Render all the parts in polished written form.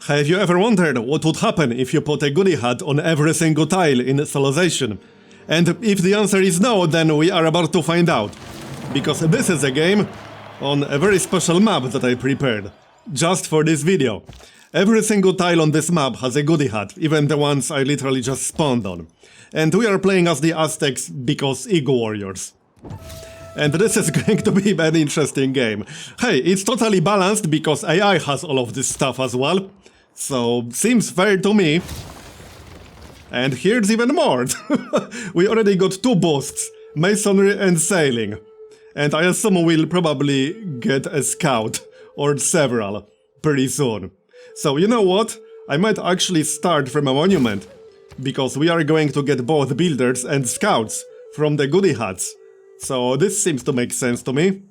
Have you ever wondered what would happen if you put a goody hat on every single tile in Civilization? And if the answer is no, then we are about to find out. Because this is a game on a very special map that I prepared, just for this video. Every single tile on this map has a goody hat, even the ones I literally just spawned on. And we are playing as the Aztecs because Eagle Warriors. And this is going to be an interesting game. Hey, it's totally balanced because AI has all of this stuff as well. So, seems fair to me. And here's even more. We already got two boosts, Masonry and Sailing. And I assume we'll probably get a scout, or several, pretty soon. So you know what? I might actually start from a monument, because we are going to get both builders and scouts from the goody hats. So this seems to make sense to me.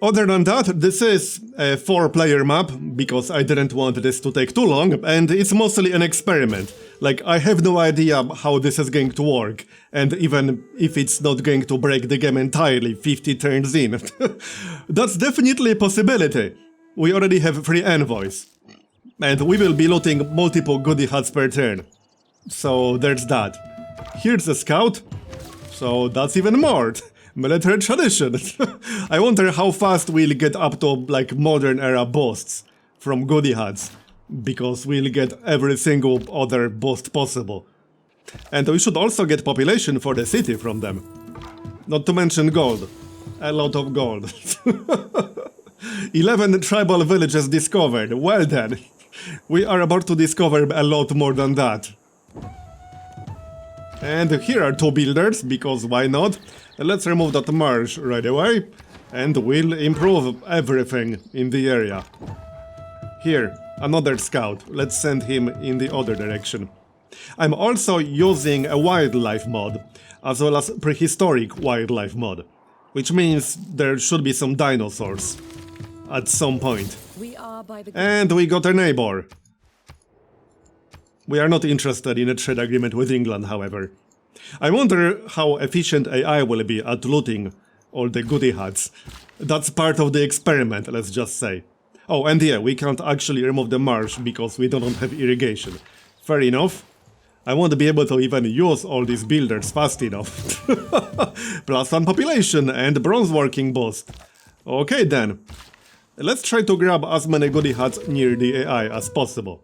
Other than that, this is a 4-player map, because I didn't want this to take too long, and it's mostly an experiment. Like, I have no idea how this is going to work, and even if it's not going to break the game entirely 50 turns in. That's definitely a possibility. We already have 3 envoys. And we will be looting multiple goody hats per turn. So there's that. Here's a scout. So that's even more. Military tradition. I wonder how fast we'll get up to like modern era boosts from goody hats, because we'll get every single other boost possible. And we should also get population for the city from them. Not to mention gold. A lot of gold. 11 tribal villages discovered. Well then. We are about to discover a lot more than that. And here are 2 builders, because why not? Let's remove that marsh right away, and we'll improve everything in the area. Here, another scout. Let's send him in the other direction. I'm also using a wildlife mod, as well as prehistoric wildlife mod, which means there should be some dinosaurs at some point. And we got a neighbor. We are not interested in a trade agreement with England, however. I wonder how efficient AI will be at looting all the goody hats. That's part of the experiment, let's just say. Oh, and yeah, we can't actually remove the marsh because we don't have irrigation. Fair enough. I won't be able to even use all these builders fast enough. Plus 1 population and bronze working boost. Okay then. Let's try to grab as many goody hats near the AI as possible.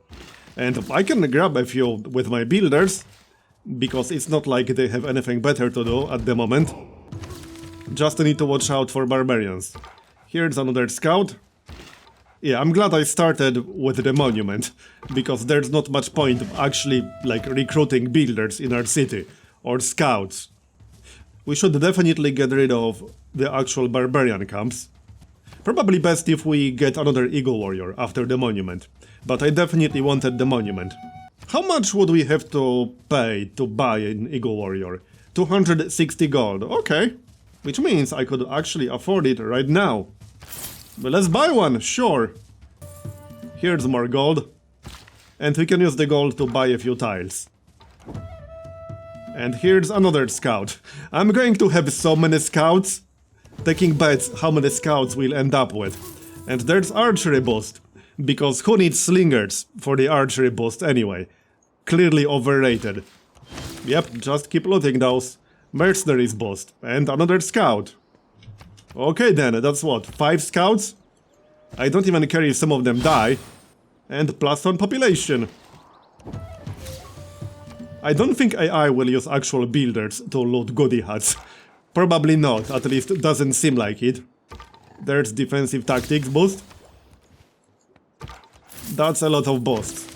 And I can grab a few with my builders, because it's not like they have anything better to do at the moment. Just need to watch out for barbarians. Here's another scout. Yeah, I'm glad I started with the monument, because there's not much point actually like recruiting builders in our city, or scouts. We should definitely get rid of the actual barbarian camps. Probably best if we get another Eagle Warrior after the monument, but I definitely wanted the monument. How much would we have to pay to buy an Eagle Warrior? 260 gold, okay. Which means I could actually afford it right now. But let's buy one, sure. Here's more gold. And we can use the gold to buy a few tiles. And here's another scout. I'm going to have so many scouts. Taking bets how many scouts we'll end up with. And there's archery boost, because who needs slingers for the archery boost anyway? Clearly overrated. Yep, just keep looting those. Mercenaries boost, and another scout. Okay then, that's what, 5 scouts? I don't even care if some of them die. And plus 1 population. I don't think AI will use actual builders to loot goody hats. Probably not, at least it doesn't seem like it. There's defensive tactics boost. That's a lot of boosts.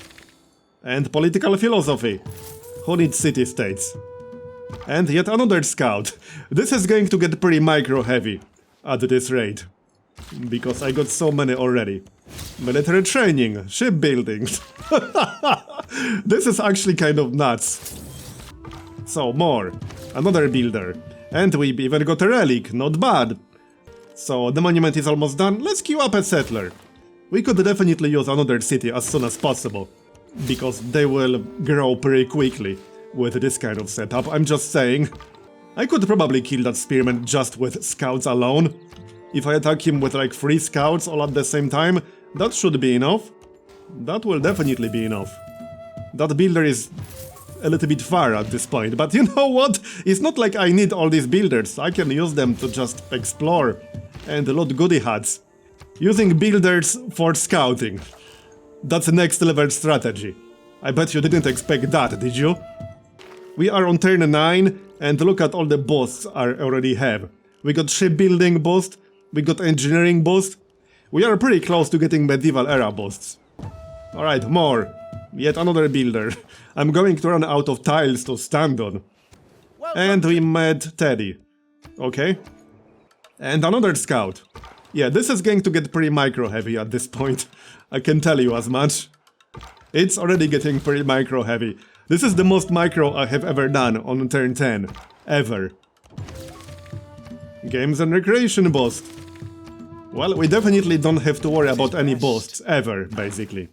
And political philosophy. Who needs city-states? And yet another scout. This is going to get pretty micro-heavy at this rate. Because I got so many already. Military training, shipbuilding. This is actually kind of nuts. So more. Another builder. And we even got a relic, not bad. So the monument is almost done, let's queue up a settler. We could definitely use another city as soon as possible, because they will grow pretty quickly with this kind of setup, I'm just saying. I could probably kill that spearman just with scouts alone. If I attack him with like 3 scouts all at the same time, that should be enough. That will definitely be enough. That builder is a little bit far at this point, but you know what? It's not like I need all these builders. I can use them to just explore and loot goody huts. Using builders for scouting. That's a next level strategy. I bet you didn't expect that, did you? We are on turn 9, and look at all the boosts I already have. We got shipbuilding boost, we got engineering boost. We are pretty close to getting medieval era boosts. Alright, more. Yet another builder. I'm going to run out of tiles to stand on. And we met Teddy. Okay. And another scout. Yeah, this is going to get pretty micro heavy at this point. I can tell you as much. It's already getting pretty micro heavy. This is the most micro I have ever done on turn 10. Ever. Games and recreation boost. Well, we definitely don't have to worry about any boosts ever, basically.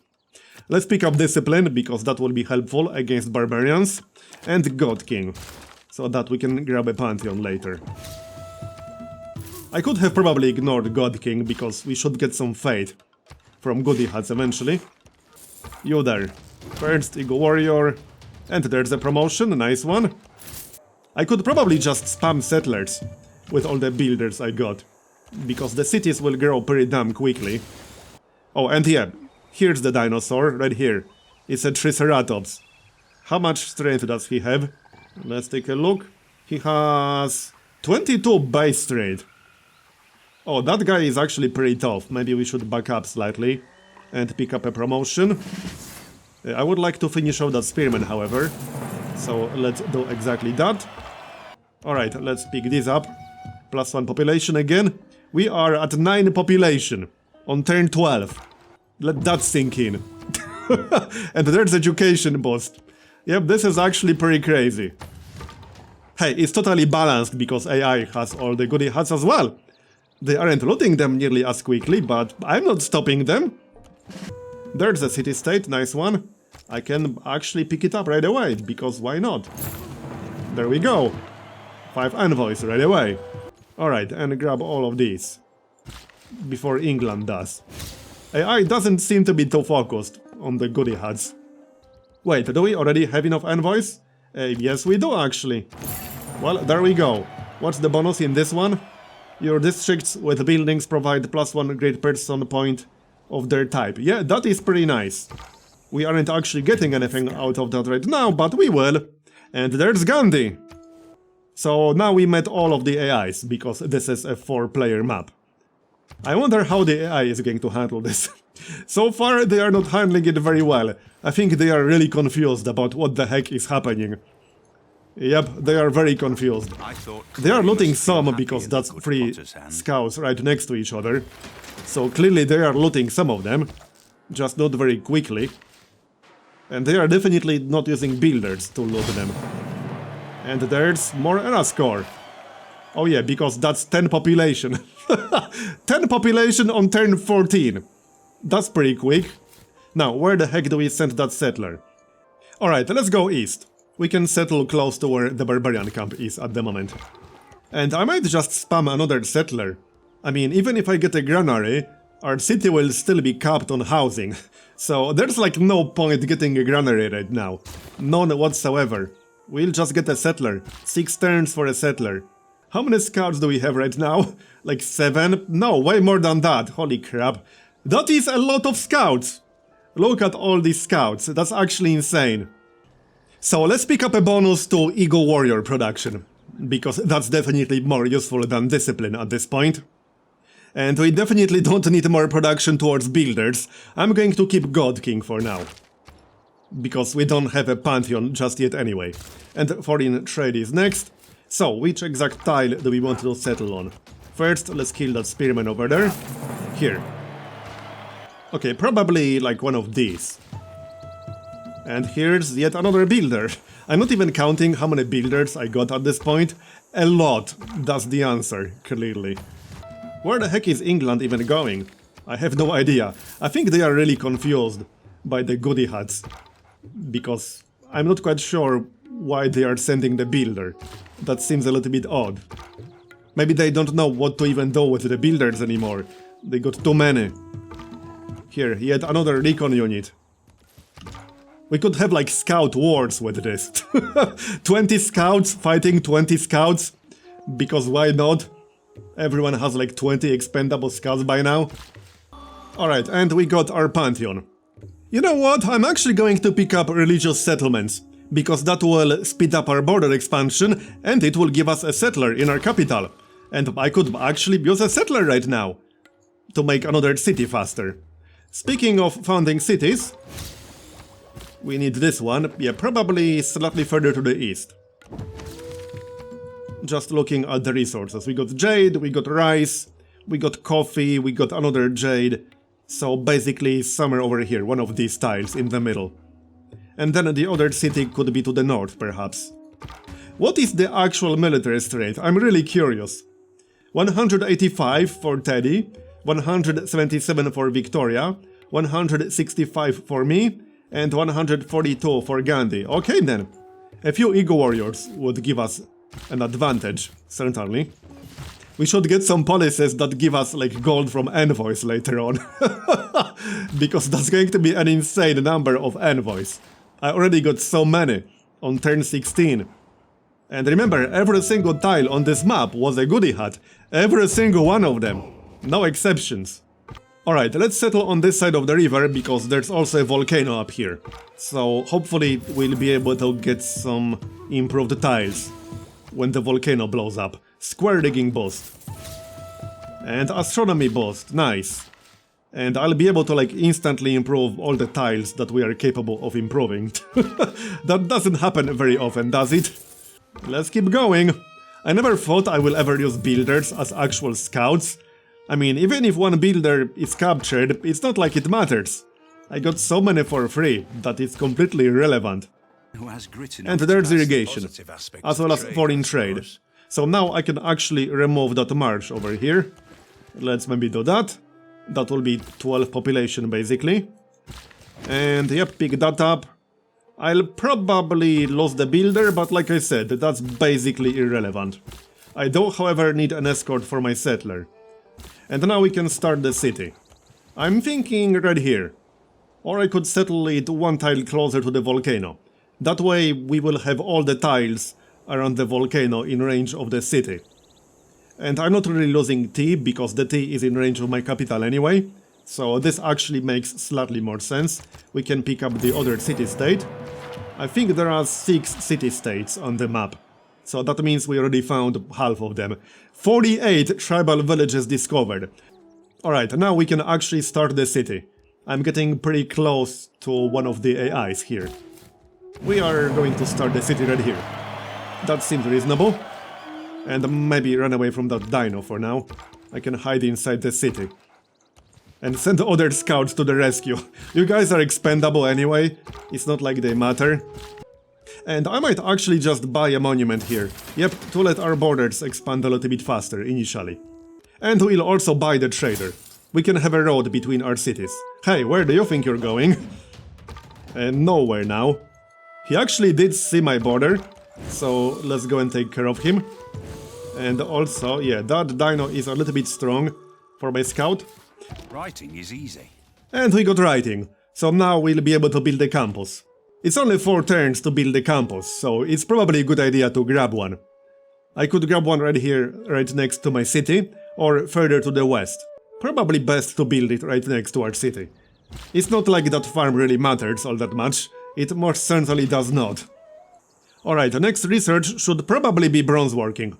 Let's pick up Discipline, because that will be helpful against Barbarians. And God King, so that we can grab a Pantheon later. I could have probably ignored God King, because we should get some Fate from Goody Huts eventually. You there. First, Eagle Warrior. And there's a promotion, a nice one. I could probably just spam settlers with all the builders I got, because the cities will grow pretty damn quickly. Oh, and yeah, here's the dinosaur, right here. It's a Triceratops. How much strength does he have? Let's take a look. He has 22 base strength. Oh, that guy is actually pretty tough. Maybe we should back up slightly and pick up a promotion. I would like to finish off that Spearman, however. So let's do exactly that. Alright, let's pick this up. +1 population again. We are at 9 population on turn 12. Let that sink in. And there's education boost. Yep, this is actually pretty crazy. Hey, it's totally balanced because AI has all the goody huts as well. They aren't looting them nearly as quickly, but I'm not stopping them. There's a city-state, nice one. I can actually pick it up right away, because why not? There we go. 5 envoys right away. Alright, and grab all of these. Before England does. AI doesn't seem to be too focused on the goody huts. Wait, do we already have enough envoys? Yes, we do actually. Well, there we go. What's the bonus in this one? Your districts with buildings provide +1 great person point of their type. Yeah, that is pretty nice. We aren't actually getting anything out of that right now, but we will. And there's Gandhi. So now we met all of the AIs, because this is a 4-player map. I wonder how the AI is going to handle this. So far, they are not handling it very well. I think they are really confused about what the heck is happening. Yep, they are very confused. They are looting some because that's 3 scouts right next to each other. So clearly they are looting some of them, just not very quickly. And they are definitely not using builders to loot them. And there's more era score. Oh yeah, because that's 10 population. 10 population on turn 14. That's pretty quick. Now, where the heck do we send that settler? Alright, let's go east. We can settle close to where the barbarian camp is at the moment. And I might just spam another settler. I mean, even if I get a granary, our city will still be capped on housing. So there's like no point getting a granary right now. None whatsoever. We'll just get a settler. 6 turns for a settler. How many scouts do we have right now? Like 7? No, way more than that. Holy crap. That is a lot of scouts. Look at all these scouts. That's actually insane. So let's pick up a bonus to Eagle Warrior production, because that's definitely more useful than Discipline at this point. And we definitely don't need more production towards builders. I'm going to keep God King for now, because we don't have a Pantheon just yet anyway. And foreign trade is next. So, which exact tile do we want to settle on? First, let's kill that spearman over there. Here. Okay, probably like one of these. And here's yet another builder. I'm not even counting how many builders I got at this point. A lot. That's the answer, clearly. Where the heck is England even going? I have no idea. I think they are really confused by the goody huts. Because I'm not quite sure why they are sending the builder. That seems a little bit odd. Maybe they don't know what to even do with the builders anymore. They got too many. Here, yet another recon unit. We could have like scout wars with this. 20 scouts fighting 20 scouts. Because why not? Everyone has like 20 expendable scouts by now. Alright, and we got our pantheon. You know what? I'm actually going to pick up religious settlements. Because that will speed up our border expansion and it will give us a settler in our capital. And I could actually use a settler right now to make another city faster. Speaking of founding cities, we need this one. Yeah, probably slightly further to the east. Just looking at the resources. We got jade, we got rice, we got coffee, we got another jade. So basically somewhere over here, one of these tiles in the middle. And then the other city could be to the north, perhaps. What is the actual military strength? I'm really curious. 185 for Teddy, 177 for Victoria, 165 for me, and 142 for Gandhi. Okay then. A few Ego Warriors would give us an advantage, certainly. We should get some policies that give us like gold from envoys later on. Because that's going to be an insane number of envoys. I already got so many on turn 16. And remember, every single tile on this map was a goody hut. Every single one of them. No exceptions. Alright, let's settle on this side of the river because there's also a volcano up here. So hopefully we'll be able to get some improved tiles when the volcano blows up. Square digging boost. And astronomy boost, nice. And I'll be able to like instantly improve all the tiles that we are capable of improving. That doesn't happen very often, does it? Let's keep going. I never thought I will ever use builders as actual scouts. I mean, even if one builder is captured, it's not like it matters. I got so many for free that it's completely irrelevant. And there's irrigation, as well as foreign trade. So now I can actually remove that marsh over here. Let's maybe do that. That will be 12 population basically. And yep, pick that up. I'll probably lose the builder, but like I said, that's basically irrelevant. I do, however, need an escort for my settler. And now we can start the city. I'm thinking right here. Or I could settle it one tile closer to the volcano. That way we will have all the tiles around the volcano in range of the city. And I'm not really losing tea, because the tea is in range of my capital anyway. So this actually makes slightly more sense. We can pick up the other city-state. I think there are 6 city-states on the map. So that means we already found half of them. 48 tribal villages discovered. Alright, now we can actually start the city. I'm getting pretty close to one of the AIs here. We are going to start the city right here. That seems reasonable. And maybe run away from that dino for now. I can hide inside the city. And send other scouts to the rescue. You guys are expendable anyway. It's not like they matter. And I might actually just buy a monument here. Yep, to let our borders expand a little bit faster initially. And we'll also buy the trader. We can have a road between our cities. Hey, where do you think you're going? Nowhere now. He actually did see my border. So let's go and take care of him. And also, yeah, that dino is a little bit strong for my scout. Writing is easy. And we got writing. So now we'll be able to build a campus. It's only 4 turns to build a campus, so it's probably a good idea to grab one. I could grab one right here, right next to my city, or further to the west. Probably best to build it right next to our city. It's not like that farm really matters all that much. It most certainly does not. Alright, the next research should probably be bronze working.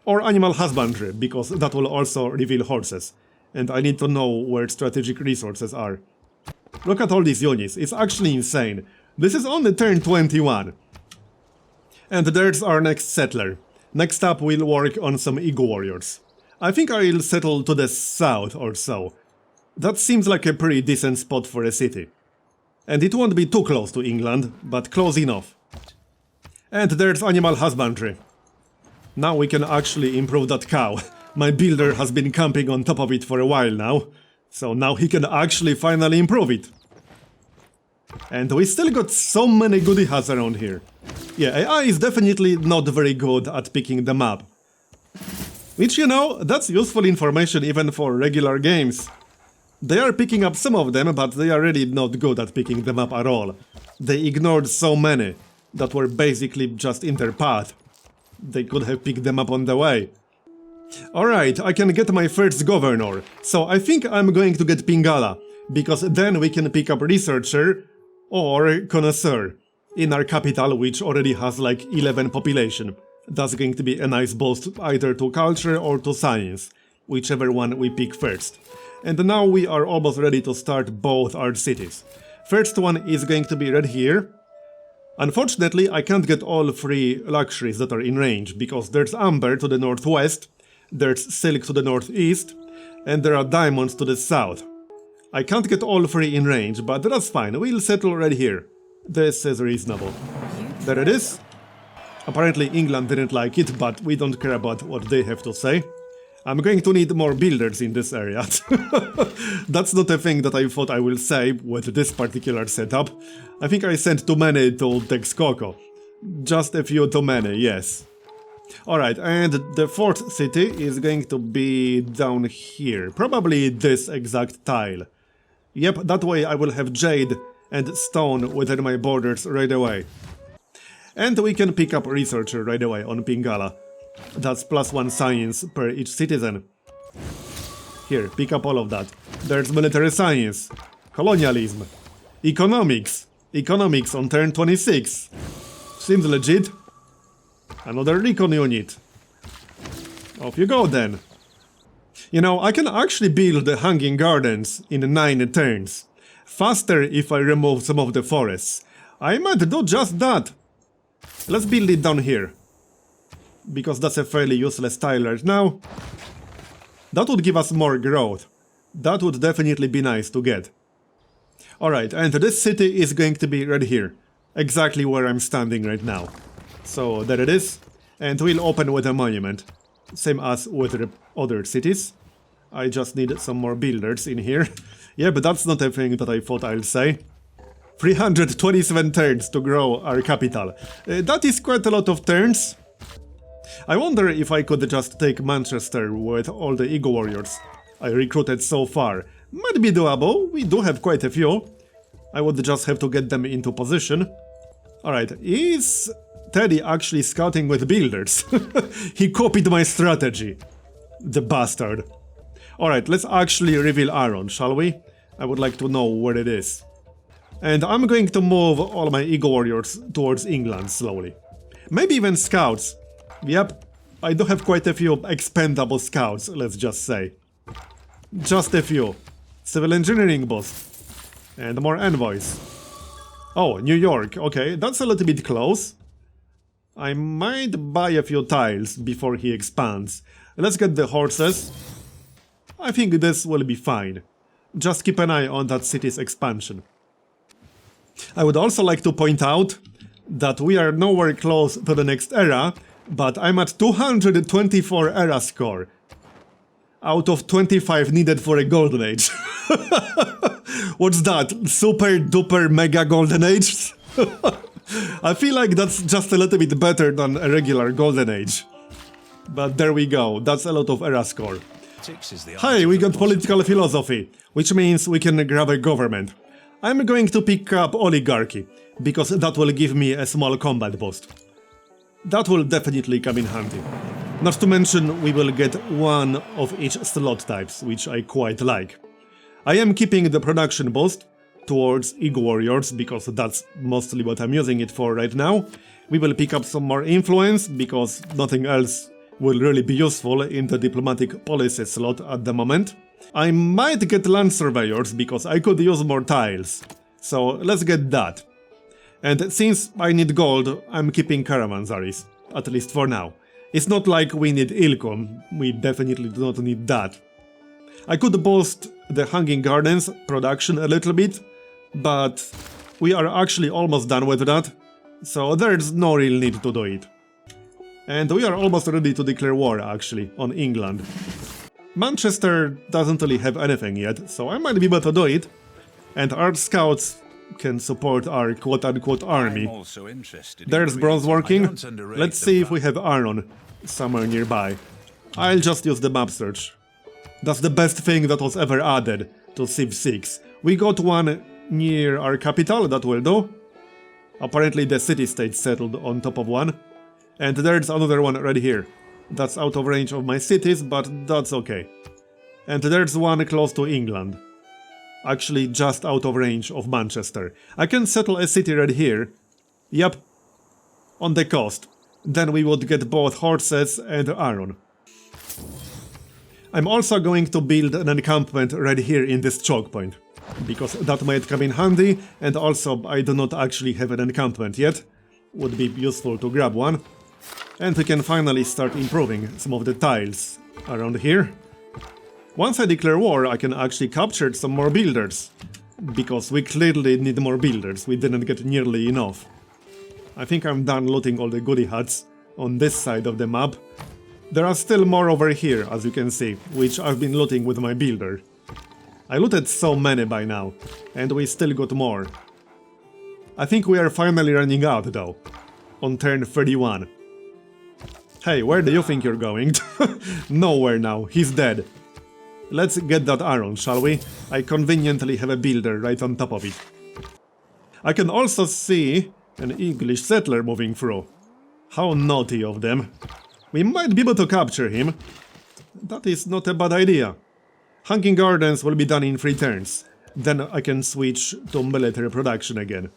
Or animal husbandry, because that will also reveal horses. And I need to know where strategic resources are. Look at all these units, it's actually insane. This is only turn 21. And there's our next settler. Next up we'll work on some Ego Warriors. I think I'll settle to the south or so. That seems like a pretty decent spot for a city. And it won't be too close to England, but close enough. And there's animal husbandry. Now we can actually improve that cow. My builder has been camping on top of it for a while now. So now he can actually finally improve it. And we still got so many goody huts around here. Yeah, AI is definitely not very good at picking the map. Which, you know, that's useful information even for regular games. They are picking up some of them, but they are really not good at picking them up at all. They ignored so many that were basically just in their path. They could have picked them up on the way. Alright, I can get my first governor, so I think I'm going to get Pingala, because then we can pick up researcher or connoisseur in our capital, which already has like 11 population. That's going to be a nice boost either to culture or to science, whichever one we pick first. And now we are almost ready to start both our cities. First one is going to be right here. Unfortunately, I can't get all 3 luxuries that are in range, because there's amber to the northwest, there's silk to the northeast, and there are diamonds to the south. I can't get all 3 in range, but that's fine, we'll settle right here. This is reasonable. There it is. Apparently England didn't like it, but we don't care about what they have to say. I'm going to need more builders in this area. That's not a thing that I thought I will say with this particular setup. I think I sent too many to Texcoco. Just a few too many, yes. Alright, and the 4th city is going to be down here. Probably this exact tile. Yep, that way I will have jade and stone within my borders right away. And we can pick up researcher right away on Pingala. That's +1 science per each citizen. Here, pick up all of that. There's military science, colonialism, economics. Economics on turn 26. Seems legit. Another recon unit. Off you go then. You know, I can actually build the hanging gardens in 9 turns. Faster if I remove some of the forests. I might do just that. Let's build it down here. Because that's a fairly useless tile right now. That would give us more growth. That would definitely be nice to get. Alright, and this city is going to be right here. Exactly where I'm standing right now. So there it is. And we'll open with a monument. Same as with the other cities. I just need some more builders in here. Yeah, but that's not a thing that I thought I'll say. 327 turns to grow our capital. That is quite a lot of turns. I wonder if I could just take Manchester with all the Eagle Warriors I recruited so far. Might be doable, we do have quite a few. I would just have to get them into position. Alright, is Teddy actually scouting with builders? He copied my strategy. The bastard. Alright, let's actually reveal Aaron, shall we? I would like to know where it is. And I'm going to move all my Eagle Warriors towards England slowly. Maybe even scouts. Yep, I do have quite a few expendable scouts, let's just say. Just a few. Civil engineering boost. And more envoys. Oh, New York, okay, that's a little bit close. I might buy a few tiles before he expands. Let's get the horses. I think this will be fine. Just keep an eye on that city's expansion. I would also like to point out that we are nowhere close to the next era, but I'm at 224 era score. Out of 25 needed for a golden age. What's that? Super duper mega golden age? I feel like that's just a little bit better than a regular golden age. But there we go, that's a lot of era score. Hey, we got political philosophy, which means we can grab a government. I'm going to pick up oligarchy, because that will give me a small combat boost. That will definitely come in handy. Not to mention, we will get one of each slot types, which I quite like. I am keeping the production boost towards Eagle Warriors, because that's mostly what I'm using it for right now. We will pick up some more influence, because nothing else will really be useful in the diplomatic policy slot at the moment. I might get land surveyors, because I could use more tiles. So let's get that. And since I need gold, I'm keeping caravansaries, at least for now. It's not like we need Ilkon, we definitely do not need that. I could boost the Hanging Gardens production a little bit, but we are actually almost done with that, so there's no real need to do it. And we are almost ready to declare war, actually, on England. Manchester doesn't really have anything yet, so I might be able to do it. And our scouts can support our quote-unquote army. There's bronze working. Let's see if we have iron somewhere nearby. I'll just use the map search. That's the best thing that was ever added to Civ 6. We got one near our capital, that will do. Apparently the city-state settled on top of one. And there's another one right here. That's out of range of my cities, but that's okay. And there's one close to England. Actually just out of range of Manchester. I can settle a city right here. Yep. On the coast. Then we would get both horses and iron. I'm also going to build an encampment right here in this choke point. Because that might come in handy, and also I do not actually have an encampment yet. Would be useful to grab one. And we can finally start improving some of the tiles around here. Once I declare war, I can actually capture some more builders. Because we clearly need more builders, we didn't get nearly enough. I think I'm done looting all the goody huts on this side of the map. There are still more over here, as you can see, which I've been looting with my builder. I looted so many by now, and we still got more. I think we are finally running out though, on turn 31. Hey, where do you think you're going? Nowhere now, he's dead. Let's get that iron, shall we? I conveniently have a builder right on top of it. I can also see an English settler moving through. How naughty of them. We might be able to capture him. That is not a bad idea. Hanging Gardens will be done in 3 turns. Then I can switch to military production again.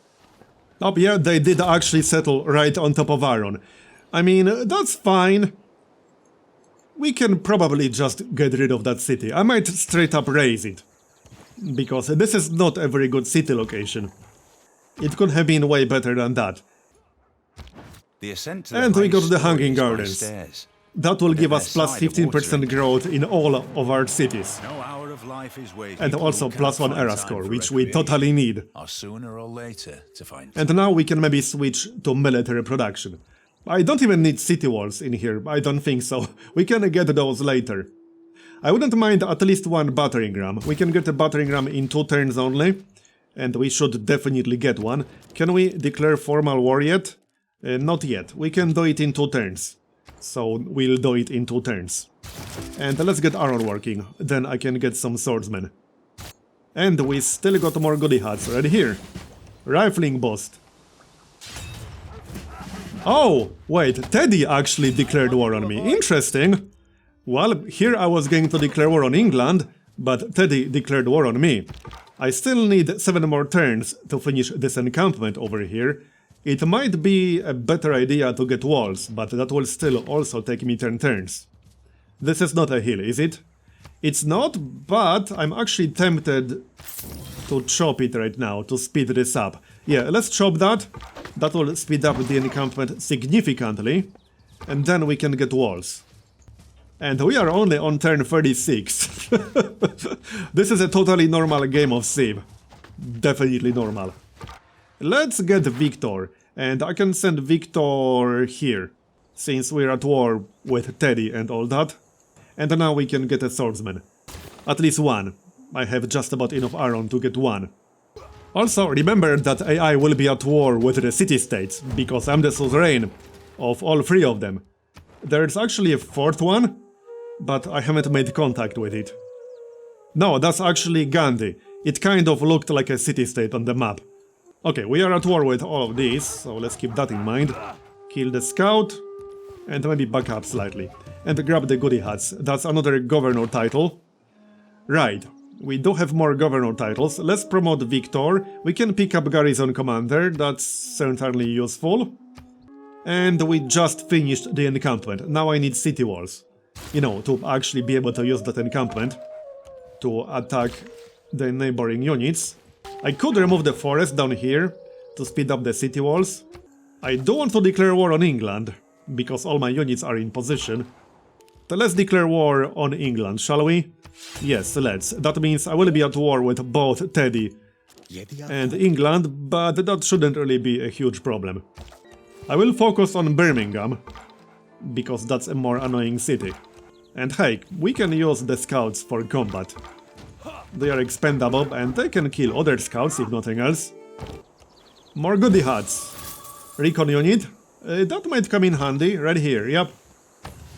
Oh yeah, they did actually settle right on top of iron. I mean, that's fine. We can probably just get rid of that city. I might straight up raise it. Because this is not a very good city location. It could have been way better than that. And we got the Hanging Gardens. That will give us plus 15% growth in all of our cities. And also plus 1 era score, which we totally need. And now we can maybe switch to military production. I don't even need city walls in here, I don't think so. We can get those later. I wouldn't mind at least 1 battering ram. We can get a battering ram in 2 turns only. And we should definitely get one. Can we declare formal war yet? Not yet. We can do it in 2 turns. So we'll do it in 2 turns. And let's get iron working. Then I can get some swordsmen. And we still got more goody huts right here. Rifling boost. Oh, wait, Teddy actually declared war on me. Interesting. Well, here I was going to declare war on England, but Teddy declared war on me. I still need 7 more turns to finish this encampment over here. It might be a better idea to get walls, but that will still also take me 10 turns. This is not a hill, is it? It's not, but I'm actually tempted to chop it right now to speed this up. Yeah, let's chop that. That will speed up the encampment significantly. And then we can get walls. And we are only on turn 36. This is a totally normal game of Civ. Definitely normal. Let's get Victor. And I can send Victor here. Since we're at war with Teddy and all that. And now we can get a swordsman. At least 1. I have just about enough iron to get 1. Also, remember that AI will be at war with the city-states, because I'm the suzerain of all 3 of them. There's actually a 4th one, but I haven't made contact with it. No, that's actually Gandhi. It kind of looked like a city-state on the map. Okay, we are at war with all of these, so let's keep that in mind. Kill the scout, and maybe back up slightly. And grab the goody huts. That's another governor title. Right. We do have more governor titles. Let's promote Victor. We can pick up garrison commander. That's certainly useful. And we just finished the encampment. Now I need city walls. You know, to actually be able to use that encampment to attack the neighboring units. I could remove the forest down here to speed up the city walls. I do want to declare war on England, because all my units are in position. So let's declare war on England, shall we? Yes, let's. That means I will be at war with both Teddy and England, but that shouldn't really be a huge problem. I will focus on Birmingham, because that's a more annoying city. And hey, we can use the scouts for combat. They are expendable and they can kill other scouts if nothing else. More goody huts. Recon unit. That might come in handy, right here, yep.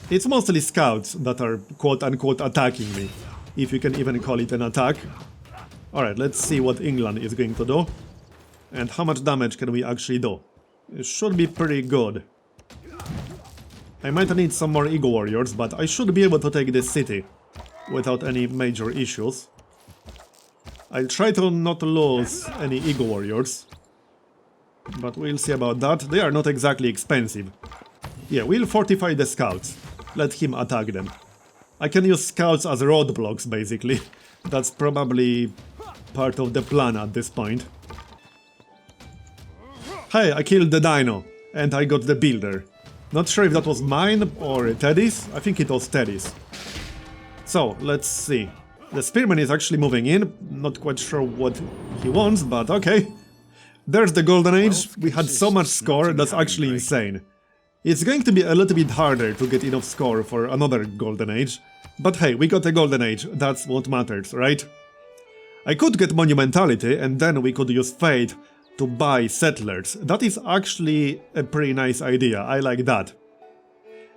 It's mostly scouts that are quote-unquote attacking me, if you can even call it an attack. Alright, let's see what England is going to do. And how much damage can we actually do. It should be pretty good. I might need some more Eagle Warriors, but I should be able to take this city without any major issues. I'll try to not lose any Eagle Warriors, but we'll see about that. They are not exactly expensive. Yeah, we'll fortify the scouts. Let him attack them. I can use scouts as roadblocks, basically. That's probably part of the plan at this point. Hey, I killed the dino, and I got the builder. Not sure if that was mine or Teddy's. I think it was Teddy's. So, let's see. The spearman is actually moving in. Not quite sure what he wants, but okay. There's the Golden Age. We had so much score, that's actually insane. It's going to be a little bit harder to get enough score for another Golden Age. But hey, we got a Golden Age, that's what matters, right? I could get Monumentality and then we could use Fate to buy Settlers. That is actually a pretty nice idea, I like that.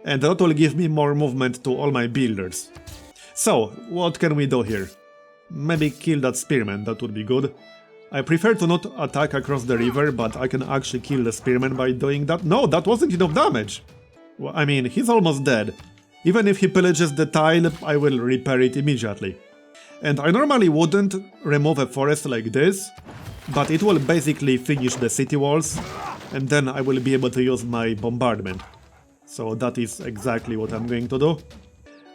And that will give me more movement to all my builders. So, what can we do here? Maybe kill that spearman, that would be good. I prefer to not attack across the river, but I can actually kill the spearman by doing that. No, that wasn't enough damage! Well, I mean, he's almost dead. Even if he pillages the tile, I will repair it immediately. And I normally wouldn't remove a forest like this, but it will basically finish the city walls, and then I will be able to use my bombardment. So that is exactly what I'm going to do.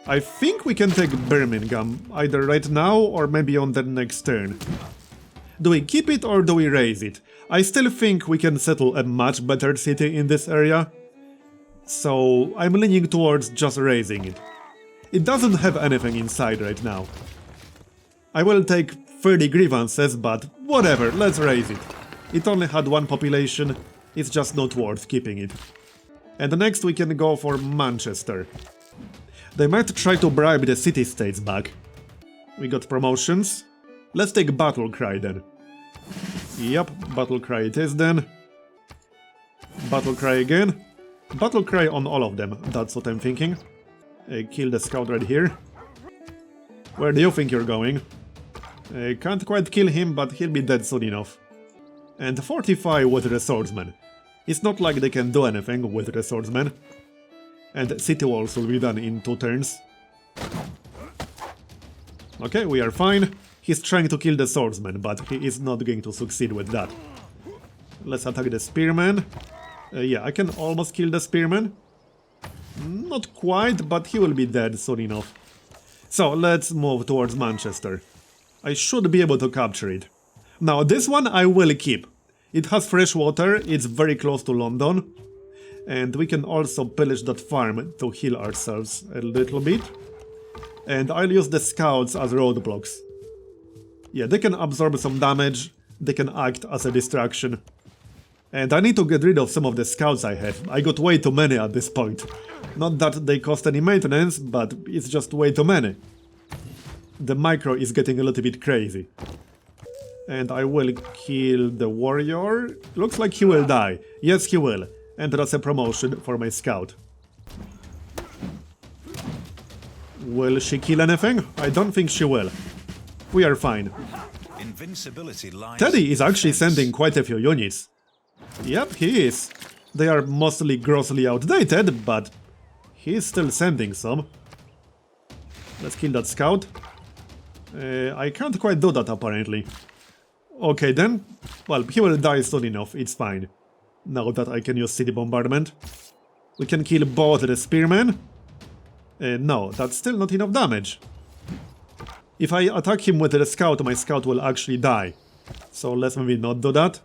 I think we can take Birmingham, either right now or maybe on the next turn. Do we keep it or do we raise it? I still think we can settle a much better city in this area, so I'm leaning towards just raising it. It doesn't have anything inside right now. I will take 30 grievances, but whatever, let's raise it. It only had one population, it's just not worth keeping it. And next we can go for Manchester. They might try to bribe the city-states back. We got promotions. Let's take Battle Cry then. Yep, Battle Cry it is then. Battle Cry again. Battle Cry on all of them, that's what I'm thinking. Kill the scout right here. Where do you think you're going? Can't quite kill him, but he'll be dead soon enough. And fortify with the swordsman. It's not like they can do anything with the swordsman. And city walls will be done in 2 turns. Okay, we are fine. He's trying to kill the swordsman, but he is not going to succeed with that. Let's attack the spearman. Yeah, I can almost kill the spearman. Not quite, but he will be dead soon enough. So, let's move towards Manchester. I should be able to capture it. Now, this one I will keep. It has fresh water, it's very close to London. And we can also pillage that farm to heal ourselves a little bit. And I'll use the scouts as roadblocks. Yeah, they can absorb some damage, they can act as a distraction. And I need to get rid of some of the scouts I have. I got way too many at this point. Not that they cost any maintenance, but it's just way too many. The micro is getting a little bit crazy. And I will kill the warrior. Looks like he will die. Yes, he will. And that's a promotion for my scout. Will she kill anything? I don't think she will. We are fine. Invincibility lies Teddy is in actually defense. sending quite a few units. Yep, he is. They are mostly grossly outdated, but he is still sending some. Let's kill that scout. I can't quite do that apparently. Okay then. Well, he will die soon enough, it's fine. Now that I can use city bombardment. We can kill both the spearmen. No, that's still not enough damage. If I attack him with the scout, my scout will actually die. So let's maybe not do that.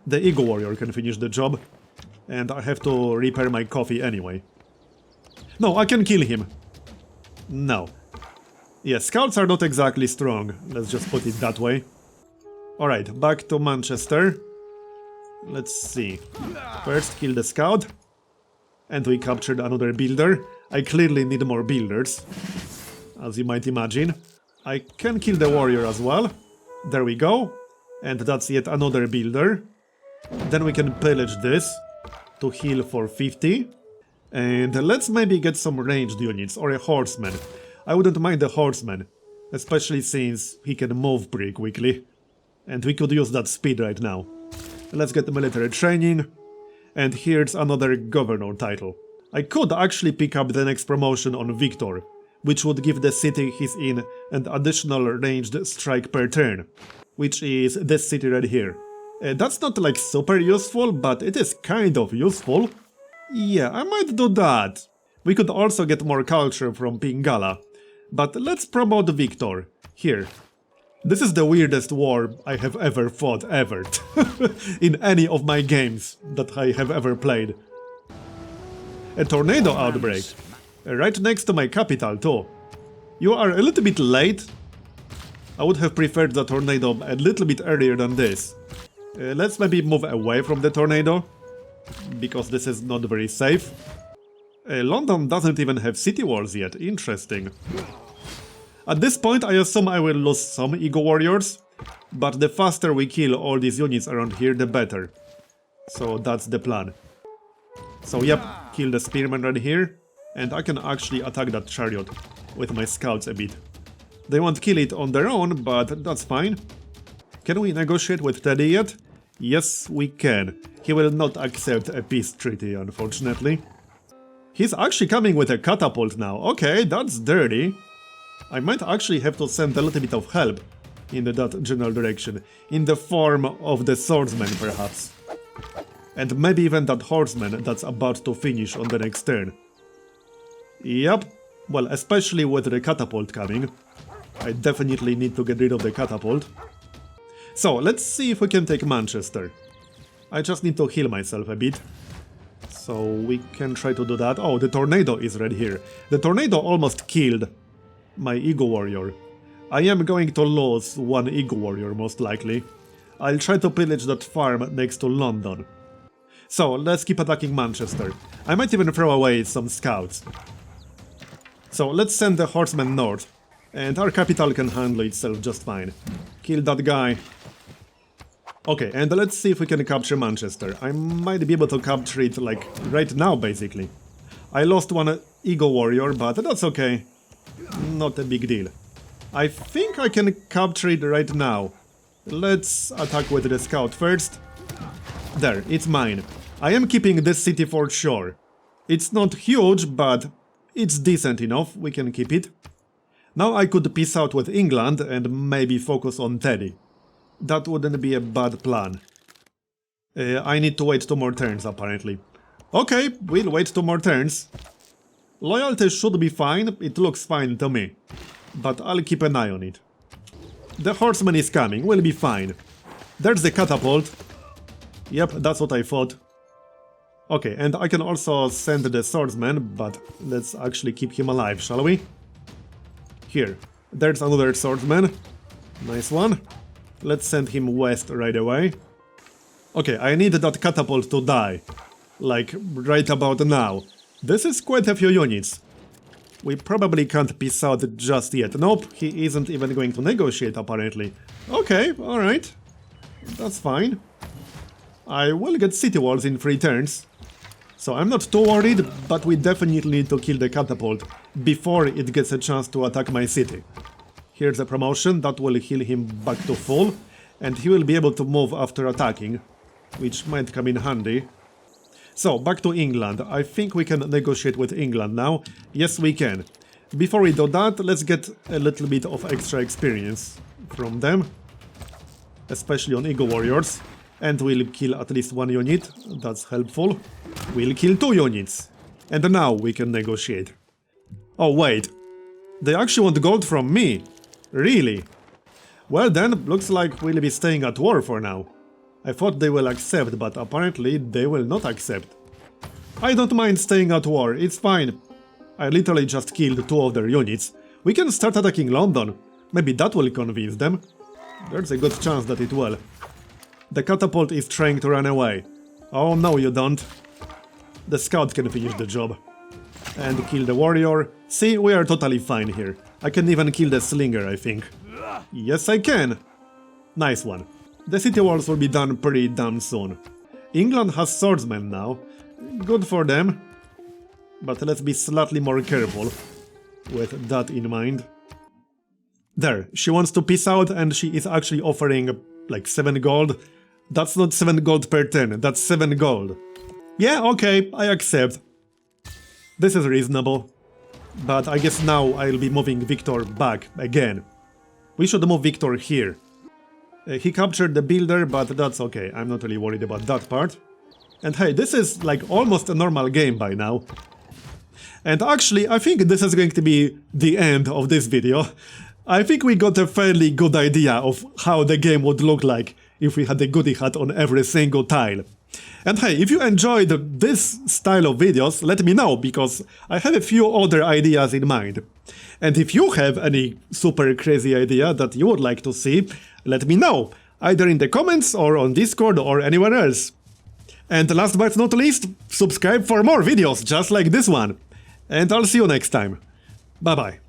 The Eagle Warrior can finish the job. And I have to repair my coffee anyway. No, I can kill him. No. Yeah, scouts are not exactly strong. Let's just put it that way. Alright, back to Manchester. Let's see. First kill the scout. And we captured another builder. I clearly need more builders, as you might imagine. I can kill the warrior as well. There we go. And that's yet another builder. Then we can pillage this to heal for 50. And let's maybe get some ranged units or a horseman. I wouldn't mind the horseman. especially since he can move pretty quickly. And we could use that speed right now. Let's get the military training. And here's another governor title. I could actually pick up the next promotion on Victor, which would give the city he's in an additional ranged strike per turn, which is this city right here. That's not like super useful, but it is kind of useful. Yeah, I might do that. We could also get more culture from Pingala, but let's promote Victor. Here. This is the weirdest war I have ever fought ever, in any of my games that I have ever played. A tornado outbreak, right next to my capital too. You are a little bit late. I would have preferred the tornado a little bit earlier than this. Let's maybe move away from the tornado, because this is not very safe. London doesn't even have city walls yet, interesting. At this point I assume I will lose some Ego Warriors, but the faster we kill all these units around here the better. So that's the plan. So yep, kill the spearman right here, and I can actually attack that chariot with my scouts a bit. They won't kill it on their own, but that's fine. Can we negotiate with Teddy yet? Yes, we can. He will not accept a peace treaty, unfortunately. He's actually coming with a catapult now. Okay, that's dirty. I might actually have to send a little bit of help in that general direction, in the form of the swordsman perhaps. And maybe even that horseman that's about to finish on the next turn. Yep, well, especially with the catapult coming. I definitely need to get rid of the catapult. So, let's see if we can take Manchester. I just need to heal myself a bit. So we can try to do that. Oh, the tornado is right here. The tornado almost killed my Ego Warrior. I am going to lose one Ego Warrior most likely. I'll try to pillage that farm next to London. So let's keep attacking Manchester. I might even throw away some scouts. So let's send the horsemen north. And our capital can handle itself just fine. Kill that guy. Okay, and let's see if we can capture Manchester. I might be able to capture it like right now basically. I lost one Ego Warrior, but that's okay. Not a big deal. I think I can capture it right now. Let's attack with the scout first. There, it's mine. I am keeping this city for sure. It's not huge, but it's decent enough, we can keep it. Now I could peace out with England and maybe focus on Teddy. That wouldn't be a bad plan. I need to wait 2 more turns apparently. Okay, we'll wait 2 more turns. Loyalty should be fine, it looks fine to me. But I'll keep an eye on it. The horseman is coming, we'll be fine. There's the catapult. Yep, that's what I thought. Okay, and I can also send the swordsman, but let's actually keep him alive, shall we? Here, there's another swordsman. Nice one. Let's send him west right away. Okay, I need that catapult to die. Like, right about now. This is quite a few units. We probably can't peace out just yet. Nope, he isn't even going to negotiate apparently. Okay, alright. That's fine. I will get city walls in 3 turns. So I'm not too worried, but we definitely need to kill the catapult before it gets a chance to attack my city. Here's a promotion that will heal him back to full, and he will be able to move after attacking, which might come in handy. So, back to England. I think we can negotiate with England now. Yes, we can. Before we do that, let's get a little bit of extra experience from them. Especially on Ego Warriors. And we'll kill at least 1 unit. That's helpful. We'll kill 2 units. And now we can negotiate. Oh, wait. They actually want gold from me. Really? Well then, looks like we'll be staying at war for now. I thought they will accept, but apparently they will not accept. I don't mind staying at war, it's fine. I literally just killed 2 of their units. We can start attacking London. Maybe that will convince them. There's a good chance that it will. The catapult is trying to run away. Oh no, you don't. The scout can finish the job. And kill the warrior. See, we are totally fine here. I can even kill the slinger, I think. Yes, I can. Nice one. The city walls will be done pretty damn soon. England has swordsmen now. Good for them. But let's be slightly more careful with that in mind. There, she wants to peace out and she is actually offering like 7 gold. That's not 7 gold per turn, that's 7 gold. Yeah, okay, I accept. This is reasonable. But I guess now I'll be moving Victor back again. We should move Victor here. He captured the builder, but that's okay, I'm not really worried about that part. And hey, this is like almost a normal game by now. And actually, I think this is going to be the end of this video. I think we got a fairly good idea of how the game would look like if we had a goody hat on every single tile. And hey, if you enjoyed this style of videos, let me know, because I have a few other ideas in mind. And if you have any super crazy idea that you would like to see, let me know, either in the comments or on Discord or anywhere else. And last but not least, subscribe for more videos just like this one. And I'll see you next time. Bye bye.